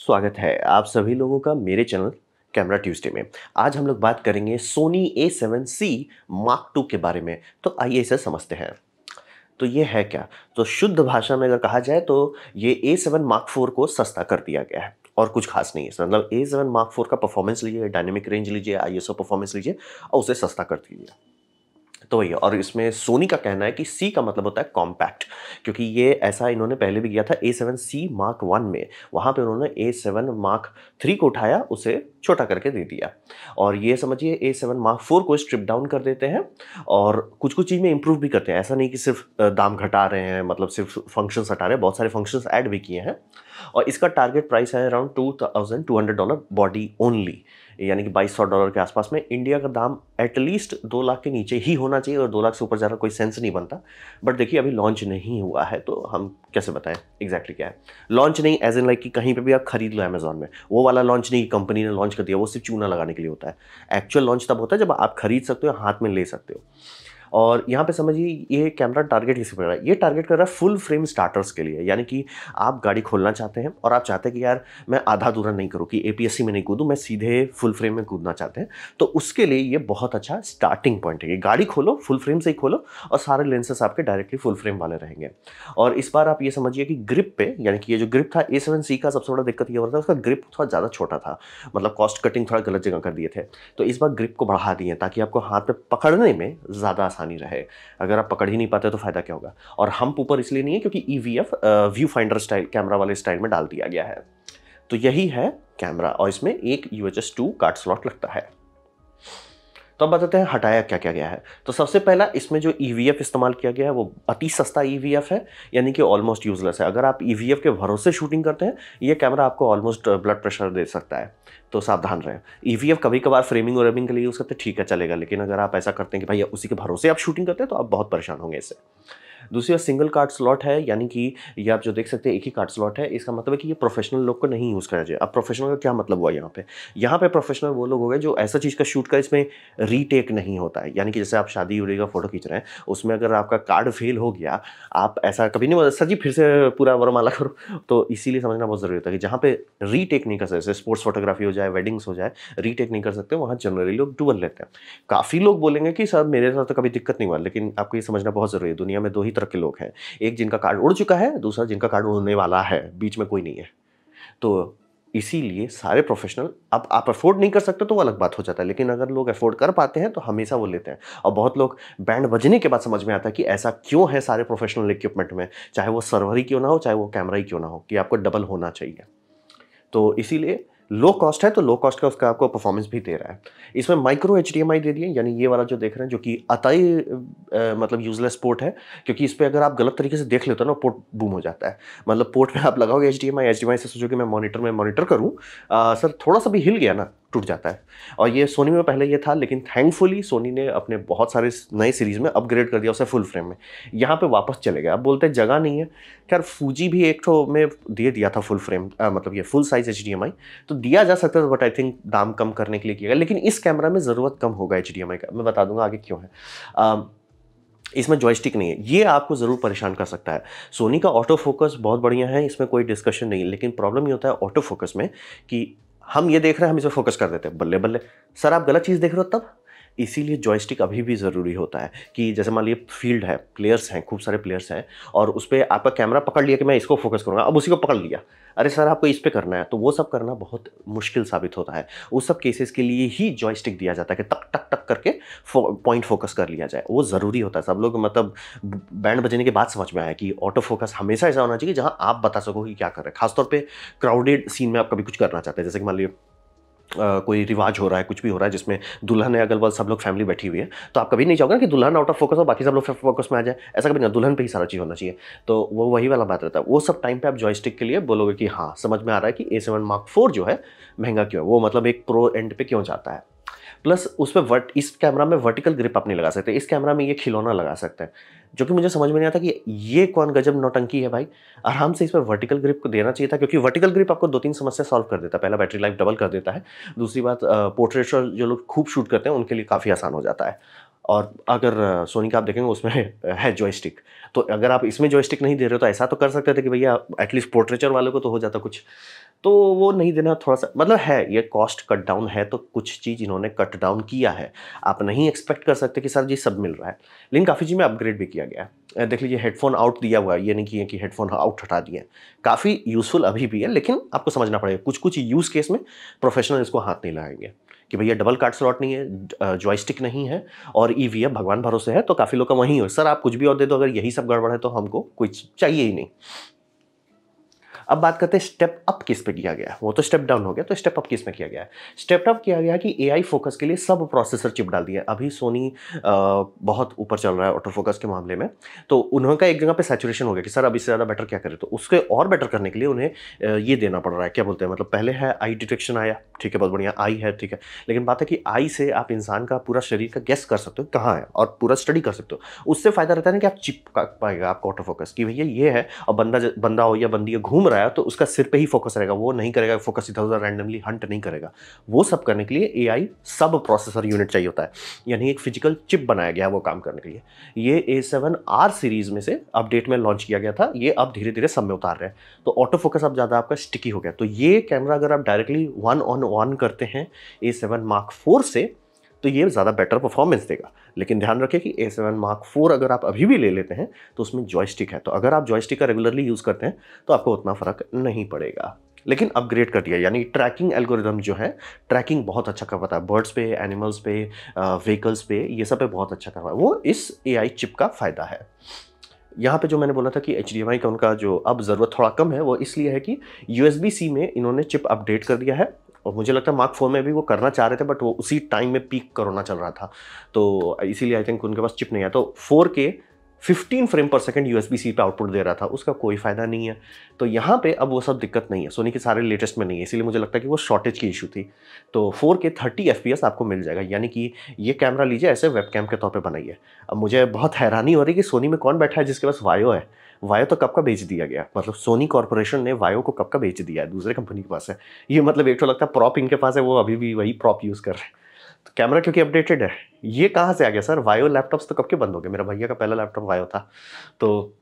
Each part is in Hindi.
स्वागत है आप सभी लोगों का मेरे चैनल कैमरा ट्यूसडे में। आज हम लोग बात करेंगे सोनी A7C मार्क II के बारे में। तो आइए इसे समझते हैं। तो ये है क्या? तो शुद्ध भाषा में अगर कहा जाए तो ये A7 मार्क IV को सस्ता कर दिया गया है और कुछ खास नहीं है। मतलब A7 मार्क IV का परफॉर्मेंस लीजिए, डायनेमिक रेंज लीजिए, ISO परफॉर्मेंस लीजिए और उसे सस्ता कर दीजिए। तो वही है। और इसमें सोनी का कहना है कि C का मतलब होता है कॉम्पैक्ट, क्योंकि ये ऐसा इन्होंने पहले भी किया था A7C मार्क I में। वहाँ पे उन्होंने A7 मार्क III को उठाया, उसे छोटा करके दे दिया। और ये समझिए A7 मार्क IV को स्ट्रिप डाउन कर देते हैं और कुछ कुछ चीज़ में इंप्रूव भी करते हैं। ऐसा नहीं कि सिर्फ दाम घटा रहे हैं, मतलब सिर्फ फंक्शंस हटा रहे हैं, बहुत सारे फंक्शंस ऐड भी किए हैं। और इसका टारगेट प्राइस है अराउंड $2200 बॉडी ओनली, यानी कि $2200 के आसपास में। इंडिया का दाम एटलीस्ट 2 लाख के नीचे ही होना चाहिए और 2 लाख से ऊपर ज़्यादा कोई सेंस नहीं बनता। बट देखिए अभी लॉन्च नहीं हुआ है तो हम कैसे बताएं एग्जैक्टली क्या है। लॉन्च नहीं एज इन लाइक कि कहीं पे भी आप खरीद लो अमेजोन में, वो वाला लॉन्च नहीं कंपनी ने लॉन्च कर दिया, वो सिर्फ चूना लगाने के लिए होता है। एक्चुअल लॉन्च तब होता है जब आप खरीद सकते हो, हाथ में ले सकते हो। और यहाँ पे समझिए ये कैमरा टारगेट किसी पर है, ये टारगेट कर रहा है फुल फ्रेम स्टार्टर्स के लिए। यानी कि आप गाड़ी खोलना चाहते हैं और आप चाहते हैं कि यार मैं आधा अधूरा नहीं करूँ, कि APS-C में नहीं कूदूँ, मैं सीधे फुल फ्रेम में कूदना चाहते हैं, तो उसके लिए ये बहुत अच्छा स्टार्टिंग पॉइंट है। ये गाड़ी खोलो, फुल फ्रेम से ही खोलो और सारे लेंसेस आपके डायरेक्टली फुल फ्रेम वाले रहेंगे। और इस बार आप ये समझिए कि ग्रिप पे, यानी कि ये जो ग्रिप था A7C का, सबसे बड़ा दिक्कत ये हो रहा था उसका ग्रिप थोड़ा ज़्यादा छोटा था, मतलब कॉस्ट कटिंग थोड़ा गलत जगह कर दिए थे। तो इस बार ग्रिप को बढ़ा दिए ताकि आपको हाथ में पकड़ने में ज़्यादा आसानी रहे। अगर आप पकड़ ही नहीं पाते तो फायदा क्या होगा। और हम्प ऊपर इसलिए नहीं है क्योंकि EVF view finder style camera वाले स्टाइल में डाल दिया गया है। तो यही है कैमरा और इसमें एक UHS-2 कार्ड स्लॉट लगता है। तो अब बताते हैं हटाया क्या क्या गया है। तो सबसे पहला, इसमें जो EVF इस्तेमाल किया गया है वो अति सस्ता EVF है, यानी कि ऑलमोस्ट यूजलेस है। अगर आप EVF के भरोसे शूटिंग करते हैं, ये कैमरा आपको ऑलमोस्ट ब्लड प्रेशर दे सकता है, तो सावधान रहें। EVF कभी कभार फ्रेमिंग और रबिंग के लिए यूज़ करते हैं, ठीक है चलेगा, लेकिन अगर आप ऐसा करते हैं कि भाई उसी के भरोसे आप शूटिंग करते हैं तो आप बहुत परेशान होंगे इससे। दूसरी बात, सिंगल कार्ड स्लॉट है, यानी कि ये आप जो देख सकते हैं एक ही कार्ड स्लॉट है। इसका मतलब है कि ये प्रोफेशनल लोग को नहीं यूज़ करा जाए। अब प्रोफेशनल का क्या मतलब हुआ यहाँ पे प्रोफेशनल वो लोग हो गए जो ऐसा चीज़ का शूट कर इसमें रीटेक नहीं होता है। यानी कि जैसे आप शादी उड़ी का फोटो खींच रहे हैं, उसमें अगर आपका कार्ड फेल हो गया, आप ऐसा कभी नहीं बोला सर जी फिर से पूरा वरमाला करो। तो इसीलिए समझना बहुत ज़रूरी होता है कि जहाँ पे रीटेक नहीं कर सकते, जैसे स्पोर्ट्स फोटोग्राफी हो जाए, वेडिंग्स हो जाए, रीटेक नहीं कर सकते, वहाँ जनरली लोग डुअल लेते हैं। काफ़ी लोग बोलेंगे कि सर मेरे साथ तो कभी दिक्कत नहीं हुआ, लेकिन आपको ये समझना बहुत ज़रूरी है, दुनिया में 2 ही तरह के लोग हैं। एक जिनका कार्ड उड़ चुका है, दूसरा जिनका कार्ड उड़ने वाला है, बीच में कोई नहीं है। तो इसीलिए सारे प्रोफेशनल, अब आप अफोर्ड नहीं कर सकते तो वो अलग बात हो जाता है, लेकिन अगर लोग अफोर्ड कर पाते हैं तो हमेशा वो लेते हैं। और बहुत लोग बैंड बजने के बाद समझ में आता है कि ऐसा क्यों है सारे प्रोफेशनल इक्विपमेंट में, चाहे वो सर्वर ही क्यों ना हो, चाहे वो कैमरा ही क्यों ना हो, कि आपको डबल होना चाहिए। तो इसीलिए लो कॉस्ट है तो लो कॉस्ट का उसका आपको परफॉर्मेंस भी दे रहा है। इसमें माइक्रो HDMI दे दिए, यानी ये वाला जो देख रहे हैं, जो कि अतई मतलब यूजलेस पोर्ट है, क्योंकि इस पे अगर आप गलत तरीके से देख लेते हो ना, पोर्ट बूम हो जाता है। मतलब पोर्ट में आप लगाओगे HDMI से सोचो कि मैं मॉनिटर करूँ, सर थोड़ा सा भी हिल गया ना टूट जाता है। और ये सोनी में पहले ये था, लेकिन थैंकफुली सोनी ने अपने बहुत सारे नए सीरीज में अपग्रेड कर दिया उसे फुल फ्रेम में। यहाँ पे वापस चले गए, अब बोलते हैं जगह नहीं है। खैर फूजी भी एक ठो में दे दिया था फुल फ्रेम, मतलब ये फुल साइज HDMI तो दिया जा सकता है, बट आई थिंक दाम कम करने के लिए किया गया। लेकिन इस कैमरा में ज़रूरत कम होगा HDMI का, मैं बता दूंगा आगे क्यों है। इसमें जॉयस्टिक नहीं है, ये आपको ज़रूर परेशान कर सकता है। सोनी का ऑटो फोकस बहुत बढ़िया है, इसमें कोई डिस्कशन नहीं, लेकिन प्रॉब्लम ये होता है ऑटो फोकस में कि हम ये देख रहे हैं, हम इस पर फोकस कर देते हैं, बल्ले बल्ले सर आप गलत चीज़ देख रहे हो तब। इसीलिए जॉयस्टिक अभी भी ज़रूरी होता है कि जैसे मान लीजिए फील्ड है, प्लेयर्स हैं, खूब सारे प्लेयर्स हैं, और उस पर आपका कैमरा पकड़ लिया कि मैं इसको फोकस करूँगा, अब उसी को पकड़ लिया, अरे सर आपको इस पे करना है, तो वो सब करना बहुत मुश्किल साबित होता है। उस सब केसेस के लिए ही जॉयस्टिक दिया जाता है कि टक टक टक करके पॉइंट फोकस कर लिया जाए, वो ज़रूरी होता है। सब लोग मतलब बैंड बजने के बाद समझ में आया कि ऑटो फोकस हमेशा ऐसा होना चाहिए जहाँ आप बता सको कि क्या कर रहे हैं। खासतौर पर क्राउडेड सीन में आप कभी कुछ करना चाहते हैं, जैसे कि मान लीजिए कोई रिवाज हो रहा है, कुछ भी हो रहा है जिसमें दुल्हन है, अगल बगल सब लोग फैमिली बैठी हुई है, तो आप कभी नहीं चाहोगे ना कि दुल्हन आउट ऑफ फोकस हो, बाकी सब लोग फोकस में आ जाए, ऐसा कभी ना, दुल्हन पे ही सारा चीज़ होना चाहिए। तो वो वही वाला बात रहता है। वो सब टाइम पे आप जॉयस्टिक के लिए बोलोगे कि हाँ समझ में आ रहा है कि A7 मार्क IV जो है महंगा क्यों है, वो मतलब एक प्रो एंड पे क्यों जाता है। प्लस उस पर इस कैमरा में वर्टिकल ग्रिप आप नहीं लगा सकते, इस कैमरा में ये खिलौना लगा सकते हैं, जो कि मुझे समझ में नहीं आता कि ये कौन गजब नौटंकी है भाई। आराम से इस पर वर्टिकल ग्रिप को देना चाहिए था, क्योंकि वर्टिकल ग्रिप आपको 2-3 समस्या सॉल्व कर देता है। पहला, बैटरी लाइफ डबल कर देता है। दूसरी बात, पोर्ट्रेट जो लोग खूब शूट करते हैं उनके लिए काफ़ी आसान हो जाता है। और अगर सोनी का आप देखेंगे उसमें है जॉयस्टिक, तो अगर आप इसमें जॉयस्टिक नहीं दे रहे हो तो ऐसा तो कर सकते थे कि भैया एटलीस्ट पोर्ट्रेचर वालों को तो हो जाता कुछ, तो वो नहीं देना थोड़ा सा मतलब है, ये कॉस्ट कट डाउन है तो कुछ चीज़ इन्होंने कट डाउन किया है। आप नहीं एक्सपेक्ट कर सकते कि सर जी सब मिल रहा है, लेकिन काफ़ी चीज़ में अपग्रेड भी किया गया है। देख लीजिए हेडफोन आउट दिया हुआ है, ये नहीं किया कि हेडफोन आउट हटा दिए, काफ़ी यूज़फुल अभी भी है, लेकिन आपको समझना पड़ेगा कुछ कुछ यूज़ केस में प्रोफेशनल इसको हाथ नहीं लगाएंगे कि भैया डबल कार्ड स्लॉट नहीं है, जॉयस्टिक नहीं है और ईवीएम भगवान भरोसे है, तो काफ़ी लोग का वहीं हो सर आप कुछ भी और दे दो, अगर यही सब गड़बड़ है तो हमको कोई चाहिए ही नहीं। अब बात करते हैं स्टेप अप किस पे किया गया है, वो तो स्टेप डाउन हो गया, तो स्टेप अप किस में किया गया है। स्टेप अप किया गया कि एआई फोकस के लिए सब प्रोसेसर चिप डाल दिया। अभी सोनी बहुत ऊपर चल रहा है ऑटो फोकस के मामले में, तो उनका एक जगह पे सैचुरेशन हो गया कि सर अब इससे ज़्यादा बेटर क्या करें, तो उसके और बेटर करने के लिए उन्हें ये देना पड़ रहा है, क्या बोलते हैं, मतलब पहले है आई डिटेक्शन आया, ठीक है बहुत बढ़िया आई है, ठीक है, लेकिन बात है कि आई से आप इंसान का पूरा शरीर का गेस कर सकते हो कहाँ है और पूरा स्टडी कर सकते हो। उससे फायदा रहता है ना कि आप चिप पाएगा आपको ऑटो फोकस कि भैया ये है, और बंदा हो या बंदी घूम रहा है तो उसका सिर पे ही फोकस रहेगा, वो नहीं करेगा फोकस इधर उधर रैंडमली हंट नहीं करेगा। वो सब करने के लिए एआई सब प्रोसेसर यूनिट चाहिए होता है, यानी एक फिजिकल चिप बनाया गया है वो काम करने के लिए। ये A7R सीरीज में से अपडेट में लॉन्च किया गया था, ये अब धीरे धीरे सब में उतार रहे हैं, तो ऑटो फोकस अब ज़्यादा आपका स्टिकी हो गया। तो ये कैमरा अगर आप डायरेक्टली 1-on-1 करते हैं A7 Mark IV से तो ये ज़्यादा बेटर परफॉर्मेंस देगा, लेकिन ध्यान रखें कि A7 Mark IV अगर आप अभी भी ले लेते हैं तो उसमें जॉयस्टिक है, तो अगर आप जॉयस्टिक का रेगुलरली यूज़ करते हैं तो आपको उतना फ़र्क नहीं पड़ेगा, लेकिन अपग्रेड कर दिया, यानी ट्रैकिंग एल्गोरिदम जो है ट्रैकिंग बहुत अच्छा कर पाता है, बर्ड्स पे, एनिमल्स पे, व्हीकल्स पे, ये सब पे बहुत अच्छा कर रहा है, वो इस एआई चिप का फ़ायदा है। यहाँ पे जो मैंने बोला था कि HDMI का उनका जो अब ज़रूरत थोड़ा कम है, वो इसलिए है कि USB-C में इन्होंने चिप अपडेट कर दिया है, और मुझे लगता है Mark IV में भी वो करना चाह रहे थे, बट वो उसी टाइम में पीक कोरोना चल रहा था, तो इसीलिए आई थिंक उनके पास चिप नहीं है। तो 4K 15 फ्रेम पर सेकंड USB-C पे आउटपुट दे रहा था, उसका कोई फ़ायदा नहीं है। तो यहाँ पे अब वो सब दिक्कत नहीं है, सोनी के सारे लेटेस्ट में नहीं है, इसीलिए मुझे लगता है कि वो शॉर्टेज की इशू थी। तो 4K 30 FPS आपको मिल जाएगा, यानी कि ये कैमरा लीजिए ऐसे वेबकैम के तौर पे बनाइए। अब मुझे बहुत हैरानी हो रही है कि सोनी में कौन बैठा है जिसके पास वायो है। वायो तो कब का बेच दिया गया, मतलब सोनी कॉर्पोरेशन ने वायो को कब का बेच दिया है, दूसरे कंपनी के पास है। ये मतलब एक तो लगता है प्रॉप इनके पास है, वो अभी भी वही प्रॉप यूज़ कर रहे हैं। तो कैमरा क्योंकि अपडेटेड है, ये कहाँ से आ गया सर, वायो लैपटॉप्स तो कब के बंद हो गए, मेरा भैया का पहला लैपटॉप वायो था। तो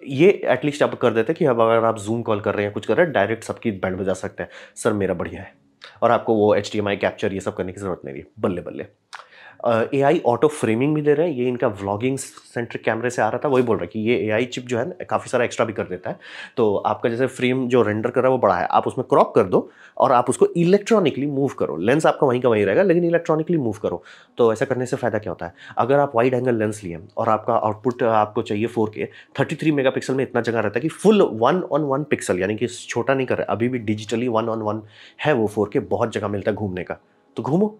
ये एटलीस्ट आप कर देते कि अब अगर आप जूम कॉल कर रहे हैं कुछ कर रहे हैं डायरेक्ट सबकी बैंड बजा सकते हैं, सर मेरा बढ़िया है, और आपको वो HDMI कैप्चर ये सब करने की ज़रूरत नहीं है, बल्ले बल्ले। AI ऑटो फ्रेमिंग भी दे रहे हैं, ये इनका व्लॉगिंग सेंट्रिक कैमरे से आ रहा था, वही बोल रहा है कि ये AI चिप जो है ना काफ़ी सारा एक्स्ट्रा भी कर देता है, तो आपका जैसे फ्रेम जो रेंडर कर रहा है वो बड़ा है, आप उसमें क्रॉप कर दो और आप उसको इलेक्ट्रॉनिकली मूव करो, लेंस आपका वहीं का वहीं रहेगा लेकिन इलेक्ट्रॉनिकली मूव करो। तो ऐसा करने से फ़ायदा क्या होता है, अगर आप वाइड एंगल लेंस लिए और आपका आउटपुट आपको चाहिए 4K 33 मेगापिक्सल में, इतना जगह रहता है कि फुल 1-on-1 पिक्सल, यानी कि छोटा नहीं कर रहा है, अभी भी डिजिटली 1-on-1 है वो 4K, बहुत जगह मिलता है घूमने का, तो घूमो,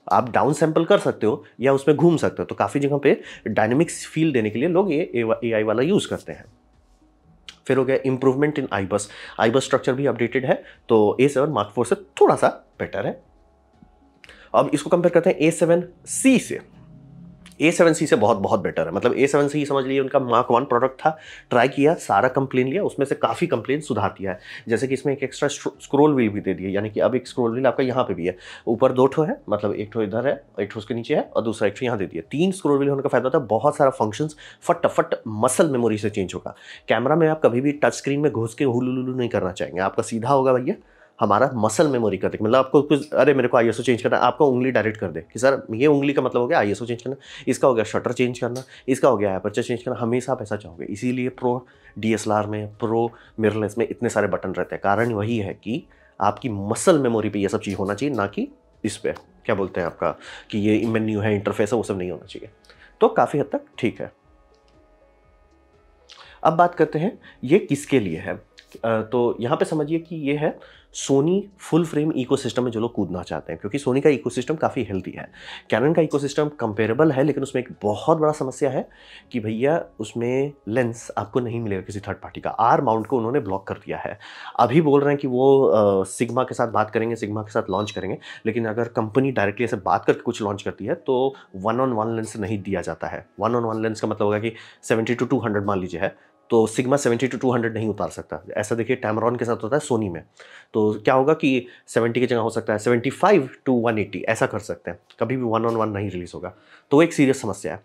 आप डाउन सैंपल कर सकते हो या उसमें घूम सकते हो, तो काफ़ी जगह पे डायनेमिक्स फील देने के लिए लोग ये AI वाला यूज़ करते हैं। फिर हो गया इंप्रूवमेंट इन आईबस, आईबस स्ट्रक्चर भी अपडेटेड है, तो A7 Mark IV से थोड़ा सा बेटर है। अब इसको कंपेयर करते हैं A7C से, A7C से बहुत बहुत बेटर है, मतलब A7C समझ लीजिए उनका Mark 1 प्रोडक्ट था, ट्राई किया, सारा कंप्लेन लिया, उसमें से काफ़ी कंप्लेन सुधार दिया है, जैसे कि इसमें एक एक्स्ट्रा स्क्रोल व्हील भी दे दिया, यानी कि अब एक स्क्रोल व्हील आपका यहाँ पे भी है, ऊपर 2 ठो है, मतलब एक ठो इधर है, एक ठो उसके नीचे है और दूसरा एक ठो यहाँ दे दिया, 3 स्क्रोल व्हील होने का फायदा होता है, बहुत सारा फंक्शंस फटाफट मसल मेमोरी से चेंज होगा। कैमरा में आप कभी भी टच स्क्रीन में घुस के हुलुलुलु नहीं करना चाहेंगे, आपका सीधा होगा भैया, हमारा मसल मेमोरी करते, मतलब आपको कुछ अरे मेरे को ISO चेंज करना है, आपको उंगली डायरेक्ट कर दे कि सर ये उंगली का मतलब हो गया ISO चेंज करना, इसका हो गया शटर चेंज करना, इसका हो गया एपर्चर चेंज करना, हमेशा आप ऐसा चाहोगे, इसीलिए प्रो DSLR में, प्रो मिररलेस में इतने सारे बटन रहते हैं, कारण वही है कि आपकी मसल मेमोरी पे ये सब चीज़ होना चाहिए, ना कि इस पर क्या बोलते हैं आपका कि ये मेन्यू है, इंटरफेस है, वो सब नहीं होना चाहिए, तो काफ़ी हद तक ठीक है। अब बात करते हैं ये किसके लिए है, तो यहाँ पे समझिए कि ये है सोनी फुल फ्रेम इकोसिस्टम में जो लोग कूदना चाहते हैं, क्योंकि सोनी का इकोसिस्टम काफ़ी हेल्दी है, कैनन का इकोसिस्टम कंपेरेबल है, लेकिन उसमें एक बहुत बड़ा समस्या है कि भैया उसमें लेंस आपको नहीं मिलेगा किसी थर्ड पार्टी का, आर माउंट को उन्होंने ब्लॉक कर दिया है। अभी बोल रहे हैं कि वो सिग्मा के साथ बात करेंगे, सिग्मा के साथ लॉन्च करेंगे, लेकिन अगर कंपनी डायरेक्टली ऐसे बात करके कुछ लॉन्च करती है तो 1-on-1 लेंस नहीं दिया जाता है। 1-on-1 लेंस का मतलब होगा कि 70 to 200 मान लीजिए है, तो सिग्मा 70 टू 200 नहीं उतार सकता। ऐसा देखिए टैमरॉन के साथ होता है सोनी में। तो क्या होगा कि 70 की जगह हो सकता है 75 टू 180 ऐसा कर सकते हैं, कभी भी 1-on-1 नहीं रिलीज़ होगा। तो वो एक सीरियस समस्या है।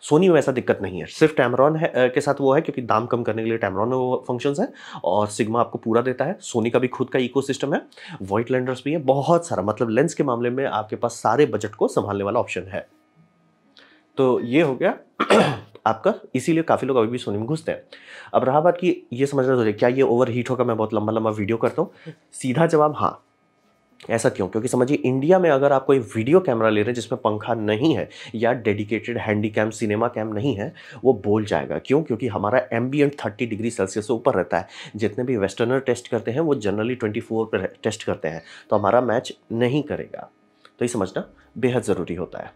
सोनी में ऐसा दिक्कत नहीं है, सिर्फ टैमरॉन है के साथ वो है क्योंकि दाम कम करने के लिए टैमरॉन में वो फंक्शंस है और सिग्मा आपको पूरा देता है। सोनी का भी खुद का इकोसिस्टम है, वॉइटलैंडर्स भी है, बहुत सारा, मतलब लेंस के मामले में आपके पास सारे बजट को संभालने वाला ऑप्शन है। तो ये हो गया आपका, इसीलिए काफ़ी लोग अभी भी सोनी में घुसते हैं। अब रहा बात कि ये समझना ज़रूरी है, क्या ये ओवरहीट होगा, मैं बहुत लंबा-लंबा वीडियो करता हूँ? सीधा जवाब हाँ। ऐसा क्यों? क्योंकि समझिए इंडिया में अगर आप कोई वीडियो कैमरा ले रहे हैं जिसमें पंखा नहीं है या डेडिकेटेड हैंडीकैम, सिनेमा कैम नहीं है, वो बोल जाएगा। क्यों? क्योंकि हमारा एम्बिएंट 30 डिग्री सेल्सियस से ऊपर रहता है। जितने भी वेस्टर्नर टेस्ट करते हैं वो जनरली 24 पे टेस्ट करते हैं, तो हमारा मैच नहीं करेगा। तो ये समझना बेहद ज़रूरी होता है।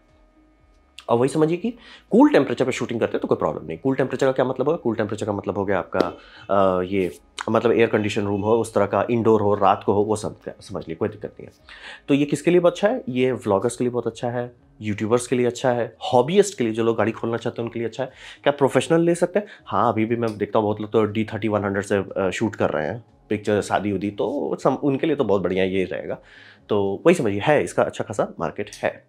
और वही समझिए कि कूल टेम्परेचर पे शूटिंग करते हैं तो कोई प्रॉब्लम नहीं। कूल टेम्परेचर का क्या मतलब होगा? कूल टेम्परेचर का मतलब हो गया आपका ये मतलब एयर कंडीशन रूम हो, उस तरह का, इंडोर हो, रात को हो, वो सब समझ लिए, कोई दिक्कत नहीं है। तो ये किसके लिए बहुत अच्छा है? ये व्लॉगर्स के लिए बहुत अच्छा है, यूट्यूबर्स के लिए अच्छा है, हॉबीइस्ट के लिए, जो लोग गाड़ी खोलना चाहते हैं उनके लिए अच्छा है। क्या प्रोफेशनल ले सकते हैं? हाँ, अभी भी मैं देखता हूँ बहुत लोग तो D30-100 से शूट कर रहे हैं पिक्चर, शादी-उदी, तो उनके लिए तो बहुत बढ़िया ये रहेगा। तो वही समझिए, है इसका अच्छा खासा मार्केट है।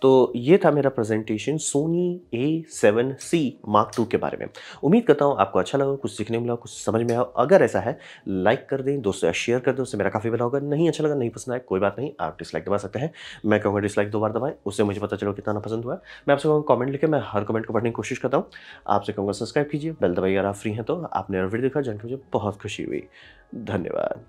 तो ये था मेरा presentation Soni A7C Mark II के बारे में। उम्मीद करता हूँ आपको अच्छा लगा, कुछ सीखने मिला, कुछ समझ में आया। अगर ऐसा है, लाइक कर दें, दोस्तों से शेयर कर दें, उससे मेरा काफ़ी बड़ा होगा। नहीं अच्छा लगा, नहीं पसंद आया, कोई बात नहीं, आप डिसलाइक दबा सकते हैं। मैं कहूँगा डिसलाइक 2 बार दबाएं, उससे मुझे पता चलो कितना पसंद हुआ है। मैं आपसे कहूँगा कमेंट लिखें, मैं हर कमेंट को पढ़ने की कोशिश करता हूँ। आपसे कहूँगा सब्सक्राइब कीजिए, बेल दबाइए अगर आप फ्री हैं तो। आपने वीडियो देखा, जान के मुझे बहुत खुशी हुई। धन्यवाद।